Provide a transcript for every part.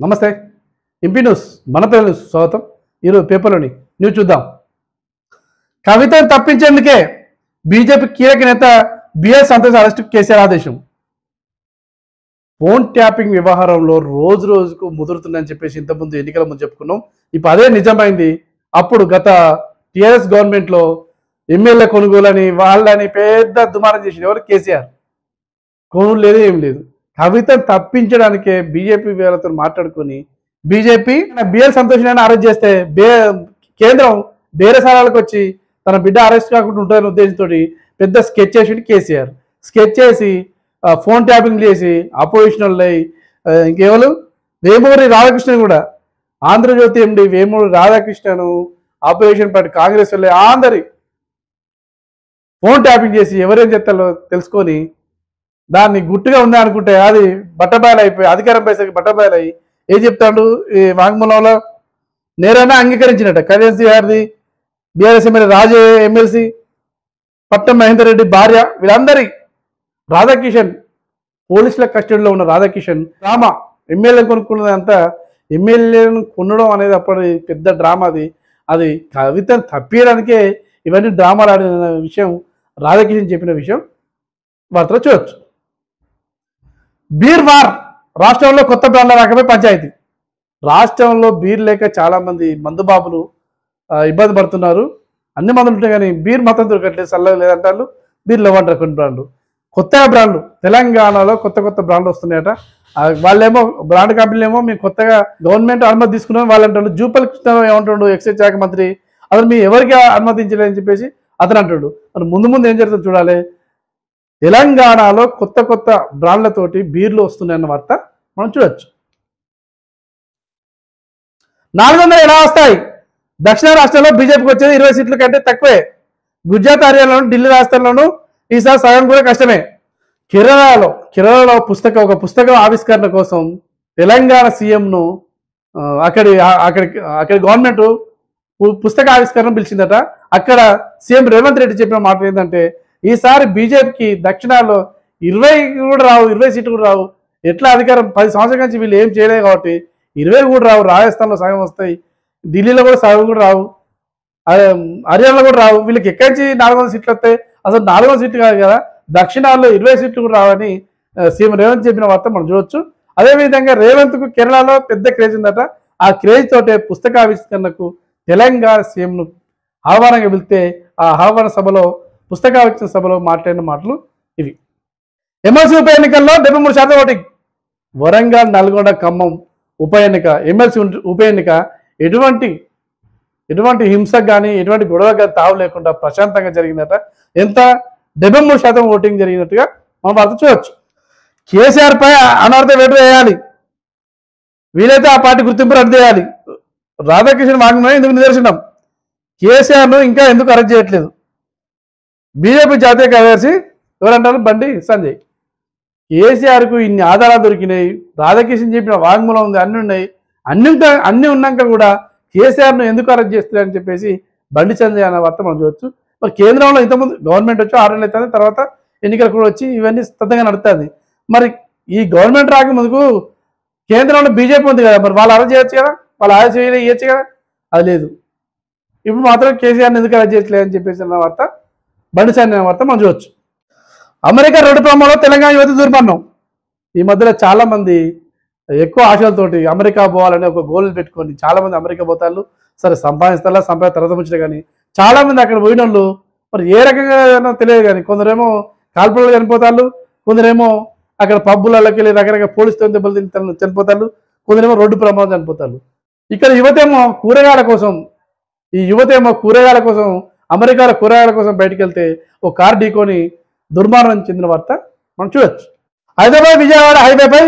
నమస్తే. MP news మన పిల్లలు స్వాగతం. ఈరోజు పేపర్లోని న్యూస్ చూద్దాం. కవితను తప్పించేందుకే బీజేపీ కీలక నేత బిఎస్ సంతోష్ అరెస్ట్, కేసీఆర్ ఆదేశం. ఫోన్ ట్యాపింగ్ వ్యవహారంలో రోజు రోజుకు ముదురుతుందని చెప్పేసి ఇంతకుముందు ఎన్నికల ముందు చెప్పుకున్నాం. ఇప్పుడు అదే నిజమైంది. అప్పుడు గత టీఆర్ఎస్ గవర్నమెంట్లో ఎమ్మెల్యే కొనుగోలని వాళ్ళని పెద్ద దుమారం చేసింది ఎవరు? కేసీఆర్. కొనుగోలు లేదు, ఏం లేదు. కవితను తప్పించడానికే బీజేపీ వీళ్ళతో మాట్లాడుకొని బీజేపీ బిఎల్ సంతోష్ అరెస్ట్ చేస్తే కేంద్రం బేరసారాలకు వచ్చి తన బిడ్డ అరెస్ట్ కాకుండా ఉంటుందనే ఉద్దేశంతో పెద్ద స్కెచ్ చేసి కేసీఆర్ స్కెచ్ చేసి ఫోన్ ట్యాపింగ్ చేసి అపోజిషన్ వాళ్ళై ఇంకేవాళ్ళు వేమూరి రాధాకృష్ణన్ కూడా ఆంధ్రజ్యోతి ఎండి వేమూరి రాధాకృష్ణను ఆపోజిషన్ పార్టీ కాంగ్రెస్ వాళ్ళే అందరి ఫోన్ ట్యాపింగ్ చేసి ఎవరేం చెప్తారో తెలుసుకొని దాన్ని గుట్టుగా ఉందా అనుకుంటే అది బట్టబయలు అయిపోయి అధికారం పైసకి బట్టబయలు అయ్యి ఏం చెప్తాడు ఈ వాంగ్మూలంలో నేరైనా అంగీకరించినట్ట కరెన్సీ గారిది బీఆర్ఎస్ ఎమ్మెల్యే రాజు ఎమ్మెల్సీ పట్టం మహేందర్ రెడ్డి భార్య వీళ్ళందరి రాధాకిషన్ పోలీసుల కస్టడీలో ఉన్న రాధాకిషన్ డ్రామా ఎమ్మెల్యే కొనుక్కున్నదంతా ఎమ్మెల్యేను కొనడం అనేది అప్పటి పెద్ద డ్రామా. అది కవితను తప్పియడానికే ఇవన్నీ డ్రామాలు ఆడిన విషయం రాధాకిషన్ చెప్పిన విషయం వార్తలో చూడొచ్చు. బీర్ వార్, రాష్ట్రంలో కొత్త బ్రాండ్ల రాకపై పంచాయతీ. రాష్ట్రంలో బీర్ లేక చాలామంది మందుబాబులు ఇబ్బంది పడుతున్నారు. అన్ని మందులు ఉంటాయి కానీ బీర్ మాత్రం దొరకట్లేదు, చల్లగా లేదంటారు. బీర్ లేవంటారు కొన్ని బ్రాండ్లు. కొత్తగా బ్రాండ్లు తెలంగాణలో కొత్త బ్రాండ్లు వస్తున్నాయట. వాళ్ళేమో బ్రాండ్ కంపెనీలు ఏమో మేము కొత్తగా గవర్నమెంట్ అనుమతి తీసుకున్నాం వాళ్ళు అంటాడు. జూపల్ కృష్ణ ఏమంటాడు ఎక్సైజ్ శాఖ మంత్రి, అసలు మీ ఎవరికి అనుమతించలేదని చెప్పేసి అతను అంటాడు. మరి ముందు ఏం జరుగుతుందో చూడాలి. తెలంగాణలో కొత్త బ్రాండ్లతోటి బీర్లు వస్తున్నాయన్న వార్త మనం చూడొచ్చు. 400 ఎలా వస్తాయి? దక్షిణ రాష్ట్రాల్లో బీజేపీకి వచ్చేది 20 సీట్ల కంటే తక్కువే. గుజరాత్, హర్యానాలోను, ఢిల్లీ రాష్ట్రాల్లోనూ ఈసారి సగం కూడా కష్టమే. కేరళలో ఒక పుస్తకం ఆవిష్కరణ కోసం తెలంగాణ సీఎంను అక్కడి గవర్నమెంట్ పుస్తక ఆవిష్కరణ పిలిచిందట. అక్కడ సీఎం రేవంత్ రెడ్డి చెప్పిన మాట ఏంటంటే ఈసారి బీజేపీకి దక్షిణాల్లో 20 కూడా రావు, 20 సీట్లు కూడా రావు. ఎట్లా అధికారం 10 సంవత్సరాల నుంచి వీళ్ళు ఏం చేయలేదు కాబట్టి 20 కూడా రావు. రాజస్థాన్లో సగం వస్తాయి, ఢిల్లీలో కూడా సగం కూడా రావు, హర్యానాలో కూడా రావు. వీళ్ళకి ఎక్కడి నుంచి 400 సీట్లు వస్తాయి? అసలు 400 సీట్లు కాదు కదా, దక్షిణాల్లో 20 సీట్లు కూడా రావని సీఎం రేవంత్ చెప్పిన వార్త మనం చూడొచ్చు. అదేవిధంగా రేవంత్కు కేరళలో పెద్ద క్రేజ్ ఉందట. ఆ క్రేజ్ తోటే పుస్తకావిష్కరణకు తెలంగాణ సీఎంను ఆహ్వానంగా వెళ్తే ఆ ఆహ్వాన సభలో పుస్తకావిష్కరణ సభలో మాట్లాడిన మాటలు ఇవి. ఎమ్మెల్సీ ఉప ఎన్నికల్లో 73% ఓటింగ్. వరంగల్, నల్గొండ, ఖమ్మం ఉప ఎన్నిక, ఎమ్మెల్సీ ఉప ఎన్నిక ఎటువంటి హింసకు కానీ ఎటువంటి గొడవగా తావు లేకుండా ప్రశాంతంగా జరిగిందట. ఎంత 73% ఓటింగ్ జరిగినట్టుగా మనం వార్త చూడవచ్చు. కేసీఆర్ పై అనర్థ వేటు వేయాలి, వీలైతే ఆ పార్టీ గుర్తింపు రద్దు చేయాలి. రాధాకృష్ణ వాగ్మూలం ఎందుకు నిదర్శనం? కేసీఆర్ను ఇంకా ఎందుకు అరెస్ట్ చేయట్లేదు? బీజేపీ జాతీయ కార్యదర్శి ఎవరంటారు? బండి సంజయ్. కేసీఆర్కు ఇన్ని ఆధారాలు దొరికినాయి, రాధాకృష్ణ చెప్పిన వాగ్మూలం ఉంది, అన్ని ఉన్నాయి. అన్ని ఉన్నాక కూడా కేసీఆర్ను ఎందుకు అరెస్ట్ చేస్తున్నారని చెప్పేసి బండి సంజయ్ అనే వార్త మనం చూడవచ్చు. మరి కేంద్రంలో ఇంతకుముందు గవర్నమెంట్ వచ్చి 6 నెలలు అవుతుంది, తర్వాత ఎన్నికలు కూడా వచ్చి ఇవన్నీ స్తబ్దంగా నడుస్తుంది. మరి ఈ గవర్నమెంట్ రాకముందుకు కేంద్రంలో బీజేపీ ఉంది కదా, మరి వాళ్ళు అరెస్ట్ చేయొచ్చు కదా, వాళ్ళు అరెస్ట్ చేయొచ్చు కదా, అది లేదు. ఇప్పుడు మాత్రం కేసీఆర్ని ఎందుకు అరెస్ట్ చేయట్లేదు అని చెప్పేసి అన్న వార్త బండి సంజయ్ అనే వార్త మనం చూడవచ్చు. అమెరికా రోడ్డు ప్రమాదంలో తెలంగాణ యువత దుర్మరణం. ఈ మధ్యలో చాలామంది ఎక్కువ ఆశలతోటి అమెరికా పోవాలని ఒక గోల్ పెట్టుకొని చాలామంది అమెరికా పోతారు. సరే సంపాదిస్తారు, తర్వాత ముచ్చట కానీ చాలామంది అక్కడ పోయిన వాళ్ళు మరి ఏ రకంగా తెలియదు కానీ కొందరేమో కాల్పులలో చనిపోతారు, కొందరేమో అక్కడ పబ్బులకి వెళ్ళి రకరకాల పోలీసుతో దెబ్బలు చనిపోతారు, కొందరేమో రోడ్డు ప్రమాదం చనిపోతారు. ఇక్కడ యువతేమో కూరగాయల కోసం అమెరికాలో కూరగాయల కోసం బయటికి వెళ్తే ఒక కార్ ఢీకొని దుర్మరణం చెందిన వార్త మనం చూడొచ్చు. హైదరాబాద్ విజయవాడ హైవేపై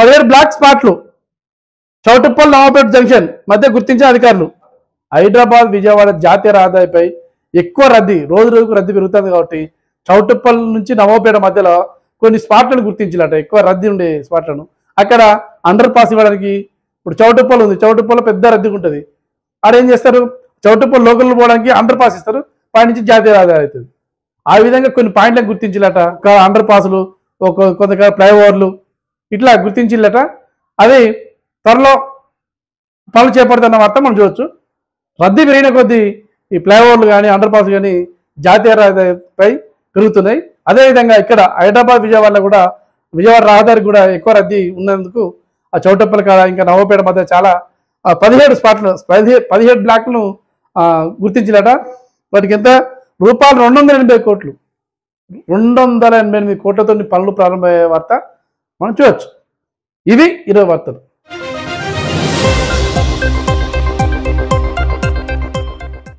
17 బ్లాక్ స్పాట్లు, చౌటుప్పల్ నవాపేట జంక్షన్ మధ్య గుర్తించిన అధికారులు. హైదరాబాద్ విజయవాడ జాతీయ రహదారిపై ఎక్కువ రద్దీ, రోజు రోజుకు రద్దీ పెరుగుతుంది కాబట్టి చౌటుప్పల్ నుంచి నవాపేట మధ్యలో కొన్ని స్పాట్లను గుర్తించాలట, ఎక్కువ రద్దీ ఉండే స్పాట్లను. అక్కడ అండర్ పాస్ ఇవ్వడానికి ఇప్పుడు చౌటుప్పల్ ఉంది, చౌటుప్పల్లో పెద్ద రద్దీ ఉంటుంది. ఆడేం చేస్తారు, చౌటుప్పల్ లోకల్ పోవడానికి అండర్ పాస్ ఇస్తారు, పై నుంచి జాతీయ రహదారి అవుతుంది. ఆ విధంగా కొన్ని పాయింట్లను గుర్తించాలట. అండర్ పాసులు, కొంత ఫ్లైఓవర్లు ఇట్లా గుర్తించిల్లట. అది త్వరలో పనులు చేపడుతున్న వార్త మనం చూడవచ్చు. రద్దీ పెరిగిన కొద్దీ ఈ ఫ్లైఓవర్లు కానీ అండర్ పాస్ కానీ జాతీయ రహదారిపై పెరుగుతున్నాయి. అదేవిధంగా ఇక్కడ హైదరాబాద్ విజయవాడలో కూడా విజయవాడ రహదారి కూడా ఎక్కువ రద్దీ ఉన్నందుకు ఆ చౌటప్పల కాడ ఇంకా నవపేట మధ్య చాలా 17 స్పాట్లు 17 బ్లాక్లను గుర్తించినట. వాటికి ఎంత రూపాయలు 280 కోట్లు 288 కోట్లతో పనులు ప్రారంభమయ్యే వార్త మనం చూడవచ్చు. ఇవి 20 వార్తలు.